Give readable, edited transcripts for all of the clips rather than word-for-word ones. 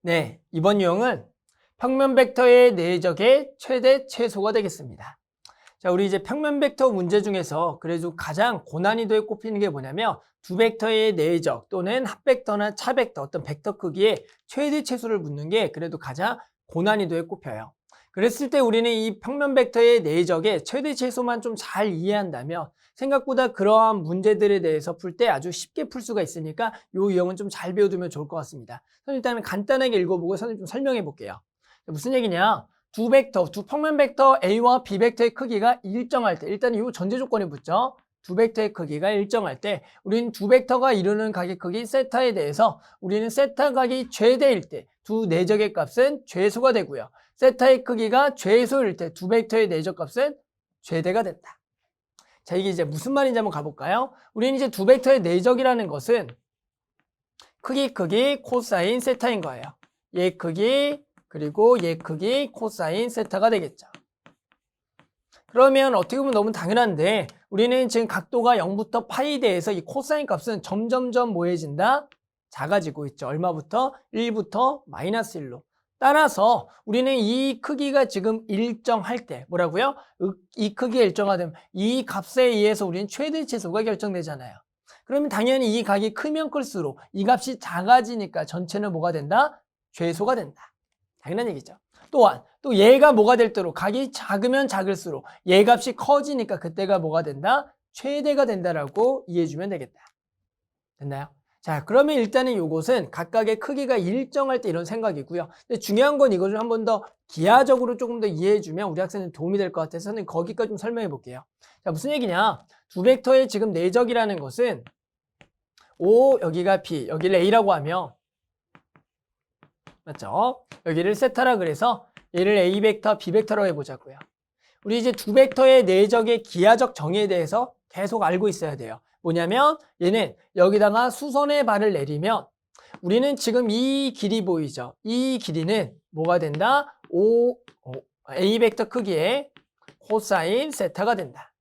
네, 이번 유형은 평면 벡터의 내적의 최대 최소가 되겠습니다. 자, 우리 이제 평면 벡터 문제 중에서 그래도 가장 고난이도에 꼽히는 게 뭐냐면 두 벡터의 내적 또는 합벡터나 차벡터 어떤 벡터 크기의 최대 최소를 묻는 게 그래도 가장 고난이도에 꼽혀요. 그랬을 때 우리는 이 평면 벡터의 내적의 최대 최소만 좀 잘 이해한다면 생각보다 그러한 문제들에 대해서 풀 때 아주 쉽게 풀 수가 있으니까 이 유형은 좀 잘 배워두면 좋을 것 같습니다. 선생님 일단 간단하게 읽어보고 선생님 좀 설명해 볼게요. 무슨 얘기냐? 두 평면 벡터 A와 B 벡터의 크기가 일정할 때, 일단 이 전제 조건이 붙죠. 두 벡터의 크기가 일정할 때, 우리는 두 벡터가 이루는 각의 크기 세타에 대해서 우리는 세타 각이 최대일 때 두 내적의 값은 최소가 되고요. 세타의 크기가 최소일 때 두 벡터의 내적 값은 최대가 된다. 자, 이게 이제 무슨 말인지 한번 가볼까요? 우리는 이제 두 벡터의 내적이라는 것은 크기 코사인 세타인 거예요. 얘 크기 그리고 얘 크기 코사인 세타가 되겠죠. 그러면 어떻게 보면 너무 당연한데 우리는 지금 각도가 0부터 파이에 대해서 이 코사인 값은 점점점 뭐해진다? 작아지고 있죠. 얼마부터? 1부터 마이너스 1로. 따라서 우리는 이 크기가 지금 일정할 때 뭐라고요? 이 크기가 일정하되면 이 값에 의해서 우리는 최대 최소가 결정되잖아요. 그러면 당연히 이 각이 크면 클수록 이 값이 작아지니까 전체는 뭐가 된다? 최소가 된다. 당연한 얘기죠. 또한 또 얘가 뭐가 될 대로 각이 작으면 작을수록 얘 값이 커지니까 그때가 뭐가 된다? 최대가 된다라고 이해해주면 되겠다. 됐나요? 자, 그러면 일단은 요것은 각각의 크기가 일정할 때 이런 생각이고요. 근데 중요한 건 이걸 한 번 더 기하적으로 조금 더 이해해주면 우리 학생은 도움이 될 것 같아서 저는 거기까지 좀 설명해 볼게요. 자, 무슨 얘기냐? 두 벡터의 지금 내적이라는 것은 O, 여기가 B, 여기를 A라고 하면 맞죠? 여기를 세타라 그래서 얘를 A 벡터, B 벡터라고 해보자고요. 우리 이제 두 벡터의 내적의 기하적 정의에 대해서 계속 알고 있어야 돼요. 뭐냐면 얘는 여기다가 수선의 발을 내리면 우리는 지금 이 길이 보이죠? 이 길이는 뭐가 된다? A 벡터 크기의 코사인 세타가 된다.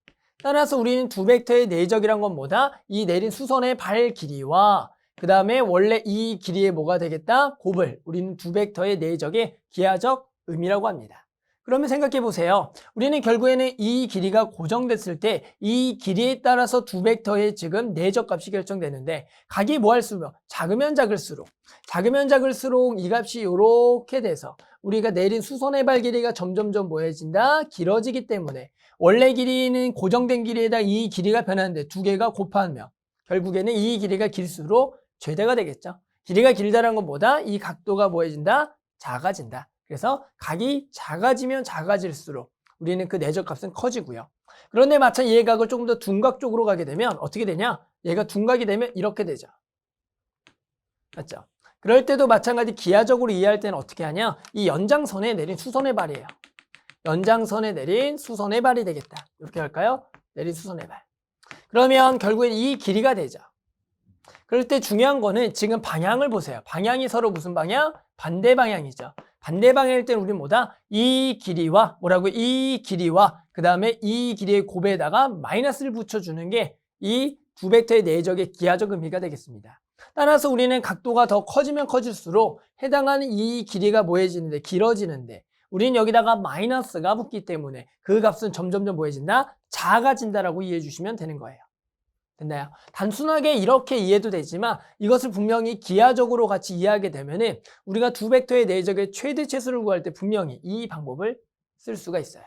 따라서 우리는 두 벡터의 내적이란 건 뭐다? 이 내린 수선의 발 길이와 그 다음에 원래 이 길이의 뭐가 되겠다? 곱을 우리는 두 벡터의 내적의 기하적 의미라고 합니다. 그러면 생각해 보세요. 우리는 결국에는 이 길이가 고정됐을 때 이 길이에 따라서 두 벡터의 지금 내적 값이 결정되는데 각이 뭐 할수록 작으면 작을수록 이 값이 이렇게 돼서 우리가 내린 수선의 발 길이가 점점점 뭐해진다? 길어지기 때문에 원래 길이는 고정된 길이에다 이 길이가 변하는데 두 개가 곱하면 결국에는 이 길이가 길수록 최대가 되겠죠. 길이가 길다는 건 뭐다? 이 각도가 뭐해진다? 작아진다. 그래서 각이 작아지면 작아질수록 우리는 그 내적 값은 커지고요. 그런데 마찬 얘 각을 조금 더 둔각 쪽으로 가게 되면 어떻게 되냐? 얘가 둔각이 되면 이렇게 되죠. 맞죠? 그럴 때도 마찬가지 기하적으로 이해할 때는 어떻게 하냐? 이 연장선에 내린 수선의 발이에요. 연장선에 내린 수선의 발이 되겠다. 이렇게 할까요? 내린 수선의 발. 그러면 결국엔 이 길이가 되죠. 그럴 때 중요한 거는 지금 방향을 보세요. 방향이 서로 무슨 방향? 반대 방향이죠. 반대 방향일 때는 우리는 뭐다? 이 길이와 뭐라고? 이 길이와 그 다음에 이 길이의 곱에다가 마이너스를 붙여주는 게 이 두 벡터의 내적의 기하적 의미가 되겠습니다. 따라서 우리는 각도가 더 커지면 커질수록 해당하는 이 길이가 뭐해지는데 길어지는데 우리는 여기다가 마이너스가 붙기 때문에 그 값은 점점점 뭐해진다? 작아진다라고 이해해 주시면 되는 거예요. 됐나요? 단순하게 이렇게 이해도 되지만 이것을 분명히 기하적으로 같이 이해하게 되면은 우리가 두 벡터의 내적의 최대 최소를 구할 때 분명히 이 방법을 쓸 수가 있어요.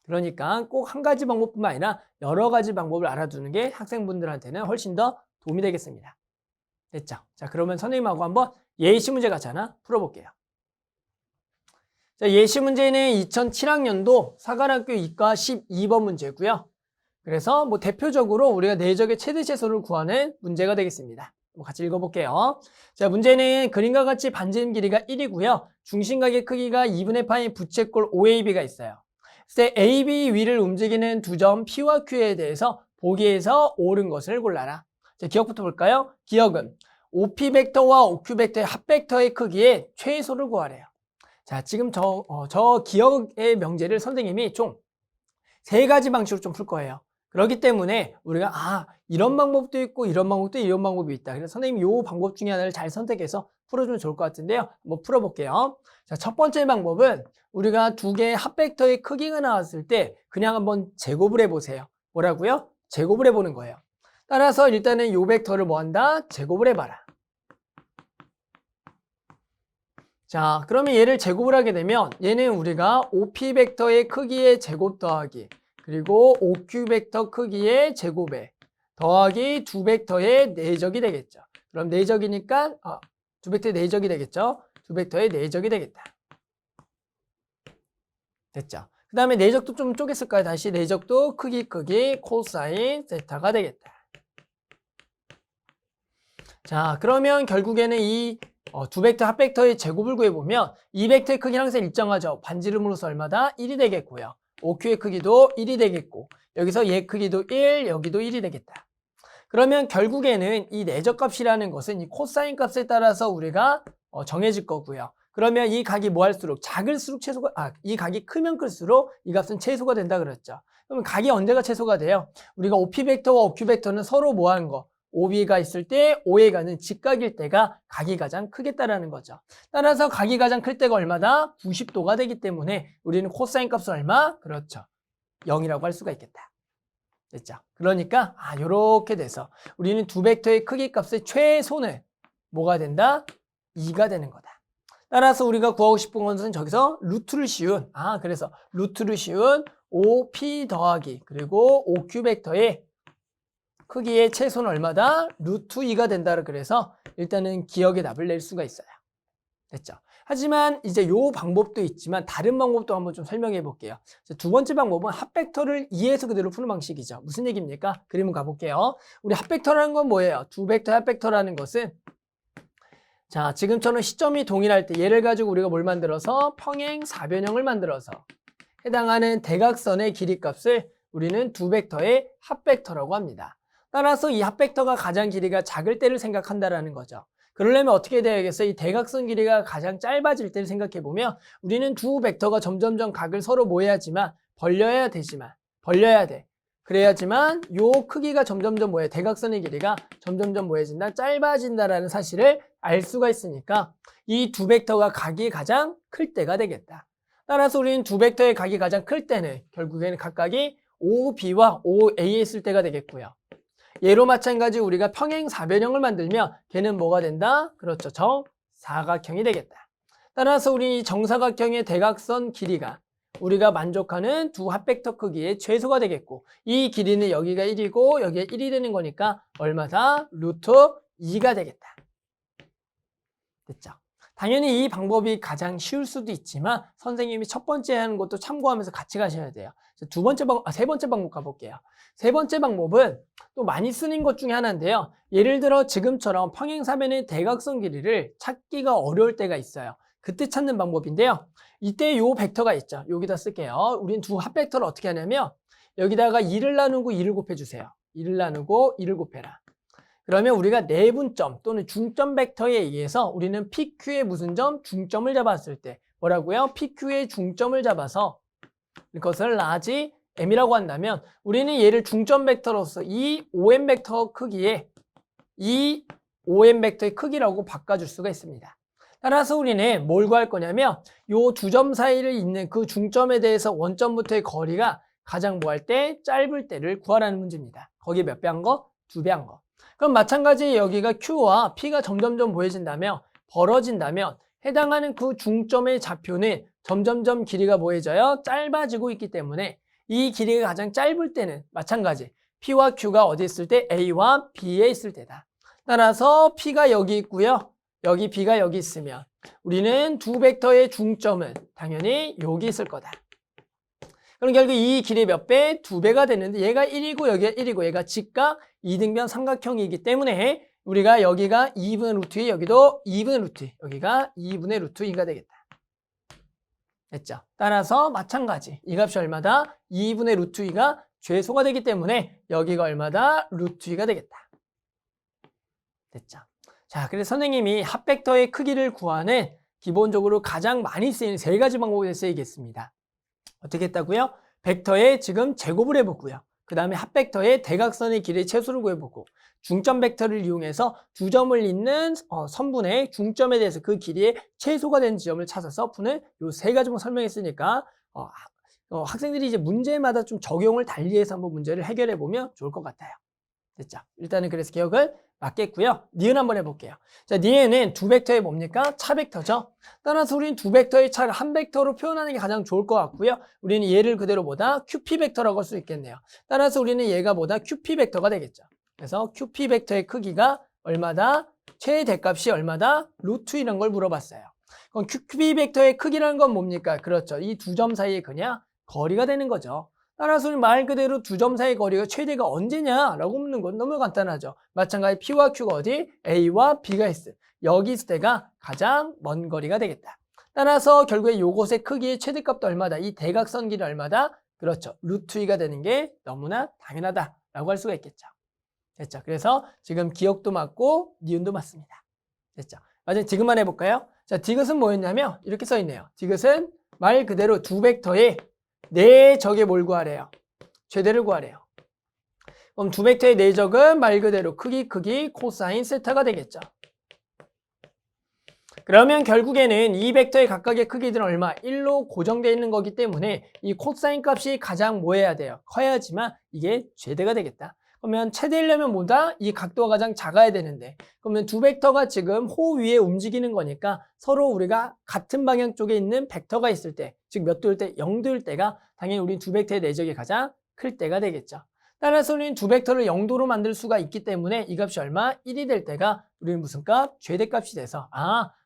그러니까 꼭 한 가지 방법뿐만 아니라 여러 가지 방법을 알아두는 게 학생분들한테는 훨씬 더 도움이 되겠습니다. 됐죠? 자, 그러면 선생님하고 한번 예시 문제 같이 하나 풀어볼게요. 자, 예시 문제는 2007학년도 사관학교 이과 12번 문제고요. 그래서 뭐 대표적으로 우리가 내적의 최대 최소를 구하는 문제가 되겠습니다. 같이 읽어볼게요. 자, 문제는 그림과 같이 반지름 길이가 1이고요. 중심각의 크기가 2분의 파이 부채꼴 OAB가 있어요. 그래서 AB 위를 움직이는 두 점 P와 Q에 대해서 보기에서 옳은 것을 골라라. 자, 기억부터 볼까요? 기억은 OP 벡터와 OQ 벡터의 합벡터의 크기의 최소를 구하래요. 자, 지금 저 기억의 명제를 선생님이 총 3가지 방식으로 좀 풀 거예요. 그렇기 때문에 우리가 이런 방법도 있고 이런 방법도 이런 방법이 있다. 그래서 선생님이 이 방법 중에 하나를 잘 선택해서 풀어주면 좋을 것 같은데요. 한번 풀어볼게요. 자, 첫 번째 방법은 우리가 두 개의 합벡터의 크기가 나왔을 때 그냥 한번 제곱을 해보세요. 뭐라고요? 제곱을 해보는 거예요. 따라서 일단은 이 벡터를 뭐 한다? 제곱을 해봐라. 자, 그러면 얘를 제곱을 하게 되면 얘는 우리가 OP 벡터의 크기의 제곱 더하기 그리고 OQ 벡터 크기의 제곱에 더하기 두 벡터의 내적이 되겠죠. 그럼 내적이니까 두 벡터의 내적이 되겠죠. 두 벡터의 내적이 되겠다. 됐죠. 그 다음에 내적도 좀 쪼갰을까요? 다시 내적도 크기 코사인 세타가 되겠다. 자, 그러면 결국에는 이 두 벡터 합벡터의 제곱을 구해보면 이 벡터의 크기는 항상 일정하죠. 반지름으로서 얼마다? 1이 되겠고요. OQ의 크기도 1이 되겠고 여기서 얘 크기도 1, 여기도 1이 되겠다. 그러면 결국에는 이 내적값이라는 것은 이 코사인 값에 따라서 우리가 정해질 거고요. 그러면 이 각이 뭐 할수록 작을수록 이 각이 크면 클수록 이 값은 최소가 된다 그랬죠. 그러면 각이 언제가 최소가 돼요? 우리가 OP 벡터와 OQ 벡터는 서로 뭐 하는 거? OB가 있을 때 O에 가는 직각일 때가 각이 가장 크겠다라는 거죠. 따라서 각이 가장 클 때가 얼마다? 90도가 되기 때문에 우리는 코사인 값은 얼마? 그렇죠. 0이라고 할 수가 있겠다. 됐죠? 그러니까 요렇게 돼서 우리는 두 벡터의 크기 값의 최소는 뭐가 된다? 2가 되는 거다. 따라서 우리가 구하고 싶은 것은 저기서 루트를 씌운 그래서 루트를 씌운 OP 더하기 그리고 OQ 벡터의 크기의 최소는 얼마다? 루트 2가 된다. 그래서 일단은 기억의 답을 낼 수가 있어요. 됐죠? 하지만 이제 요 방법도 있지만 다른 방법도 한번 좀 설명해 볼게요. 두 번째 방법은 합벡터를 2에서 그대로 푸는 방식이죠. 무슨 얘기입니까? 그림을 가볼게요. 우리 합벡터라는 건 뭐예요? 두 벡터 합벡터라는 것은 자, 지금처럼 시점이 동일할 때 얘를 가지고 우리가 뭘 만들어서 평행 사변형을 만들어서 해당하는 대각선의 길이 값을 우리는 두 벡터의 합벡터라고 합니다. 따라서 이 합벡터가 가장 길이가 작을 때를 생각한다라는 거죠. 그러려면 어떻게 돼야겠어요? 이 대각선 길이가 가장 짧아질 때를 생각해 보면 우리는 두 벡터가 점점점 각을 서로 모여야지만 벌려야 돼. 그래야지만 요 크기가 점점점 대각선의 길이가 점점점 뭐해진다? 짧아진다라는 사실을 알 수가 있으니까 이 두 벡터가 각이 가장 클 때가 되겠다. 따라서 우리는 두 벡터의 각이 가장 클 때는 결국에는 각각이 OB와 OA에 있을 때가 되겠고요. 얘로 마찬가지 우리가 평행 사변형을 만들면 걔는 뭐가 된다? 그렇죠. 정사각형이 되겠다. 따라서 우리 정사각형의 대각선 길이가 우리가 만족하는 두 합벡터 크기의 최소가 되겠고 이 길이는 여기가 1이고 여기가 1이 되는 거니까 얼마다? 루트 2가 되겠다. 됐죠? 당연히 이 방법이 가장 쉬울 수도 있지만 선생님이 첫 번째 하는 것도 참고하면서 같이 가셔야 돼요. 세 번째 방법 가볼게요. 세 번째 방법은 또 많이 쓰는 것 중에 하나인데요. 예를 들어 지금처럼 평행사변의 대각선 길이를 찾기가 어려울 때가 있어요. 그때 찾는 방법인데요. 이때 요 벡터가 있죠. 여기다 쓸게요. 우린 두 합벡터를 어떻게 하냐면 여기다가 2를 나누고 2를 곱해주세요. 2를 나누고 2를 곱해라. 그러면 우리가 내분점 또는 중점 벡터에 의해서 우리는 PQ의 무슨 점? 중점을 잡았을 때 뭐라고요? PQ의 중점을 잡아서 이것을 라지 M이라고 한다면 우리는 얘를 중점 벡터로서 이 OM 벡터 크기에 이 OM 벡터의 크기라고 바꿔줄 수가 있습니다. 따라서 우리는 뭘 구할 거냐면 요 두 점 사이를 있는 그 중점에 대해서 원점부터의 거리가 가장 뭐 할 때? 짧을 때를 구하라는 문제입니다. 거기에 몇 배 한 거? 2배 한 거. 그럼 마찬가지 여기가 Q와 P가 점점점 보여진다면 벌어진다면 해당하는 그 중점의 좌표는 점점점 길이가 뭐해져요? 짧아지고 있기 때문에 이 길이가 가장 짧을 때는 마찬가지 P와 Q가 어디 있을 때? A와 B에 있을 때다. 따라서 P가 여기 있고요. 여기 B가 여기 있으면 우리는 두 벡터의 중점은 당연히 여기 있을 거다. 그럼 결국 이 길이 몇 배? 2배가 되는데 얘가 1이고 여기가 1이고 얘가 직각 이등변 삼각형이기 때문에 우리가 여기가 2분의 루트 2, 여기도 2분의 루트 2, 여기가 2분의 루트 2가 되겠다. 됐죠? 따라서 마찬가지 이 값이 얼마다? 2분의 루트 2가 최소가 되기 때문에 여기가 얼마다? 루트 2가 되겠다. 됐죠? 자, 그래서 선생님이 합벡터의 크기를 구하는 기본적으로 가장 많이 쓰이는 세 가지 방법에 대해서 얘기했습니다. 어떻게 했다고요? 벡터에 지금 제곱을 해보고요. 그 다음에 합벡터의 대각선의 길이의 최소를 구해보고 중점 벡터를 이용해서 두 점을 잇는 선분의 중점에 대해서 그 길이의 최소가 되는 지점을 찾아서 푸는 요 세 가지만 설명했으니까 학생들이 이제 문제마다 좀 적용을 달리해서 한번 문제를 해결해 보면 좋을 것 같아요. 됐죠? 일단은 그래서 기억을 맞겠고요. 니은 한번 해볼게요. 자, 니은은 두 벡터의 뭡니까? 차 벡터죠. 따라서 우리는 두 벡터의 차를 한 벡터로 표현하는 게 가장 좋을 것 같고요. 우리는 얘를 그대로 보다 QP 벡터라고 할 수 있겠네요. 따라서 우리는 얘가 보다 QP 벡터가 되겠죠. 그래서 QP 벡터의 크기가 얼마다? 최대값이 얼마다? 루트 이런 걸 물어봤어요. 그럼 QP 벡터의 크기라는 건 뭡니까? 그렇죠. 이 두 점 사이의 그냥 거리가 되는 거죠. 따라서 말 그대로 두 점 사이의 거리가 최대가 언제냐라고 묻는 건 너무 간단하죠. 마찬가지 P와 Q가 어디? A와 B가 있을. 여기 있을 때가 가장 먼 거리가 되겠다. 따라서 결국에 요것의 크기의 최대값도 얼마다? 이 대각선 길이 얼마다? 그렇죠. 루트 2가 되는 게 너무나 당연하다라고 할 수가 있겠죠. 됐죠. 그래서 지금 기억도 맞고 니은도 맞습니다. 됐죠. 맞아요. 디귿만 해볼까요? 자, 디귿은 뭐였냐면 이렇게 써 있네요. 디귿은 말 그대로 두 벡터의 내적의 뭘 구하래요? 최대를 구하래요. 그럼 두 벡터의 내적은 말 그대로 크기 코사인 세타가 되겠죠. 그러면 결국에는 이 벡터의 각각의 크기들은 얼마? 1로 고정되어 있는 거기 때문에 이 코사인 값이 가장 뭐 해야 돼요? 커야지만 이게 최대가 되겠다. 그러면 최대이려면 뭐다? 이 각도가 가장 작아야 되는데 그러면 두 벡터가 지금 호 위에 움직이는 거니까 서로 우리가 같은 방향 쪽에 있는 벡터가 있을 때 즉 몇 도일 때? 0도일 때가 당연히 우리 두 벡터의 내적이 가장 클 때가 되겠죠. 따라서 우리는 두 벡터를 0도로 만들 수가 있기 때문에 이 값이 얼마? 1이 될 때가 우리는 무슨 값? 최대값이 돼서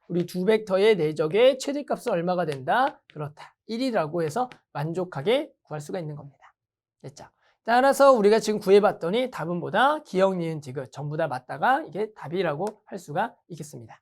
우리 두 벡터의 내적의 최대값은 얼마가 된다? 그렇다. 1이라고 해서 만족하게 구할 수가 있는 겁니다. 됐죠? 따라서 우리가 지금 구해봤더니 답은 뭐다? 기억, 니은, 디귿 전부 다 맞다가 이게 답이라고 할 수가 있겠습니다.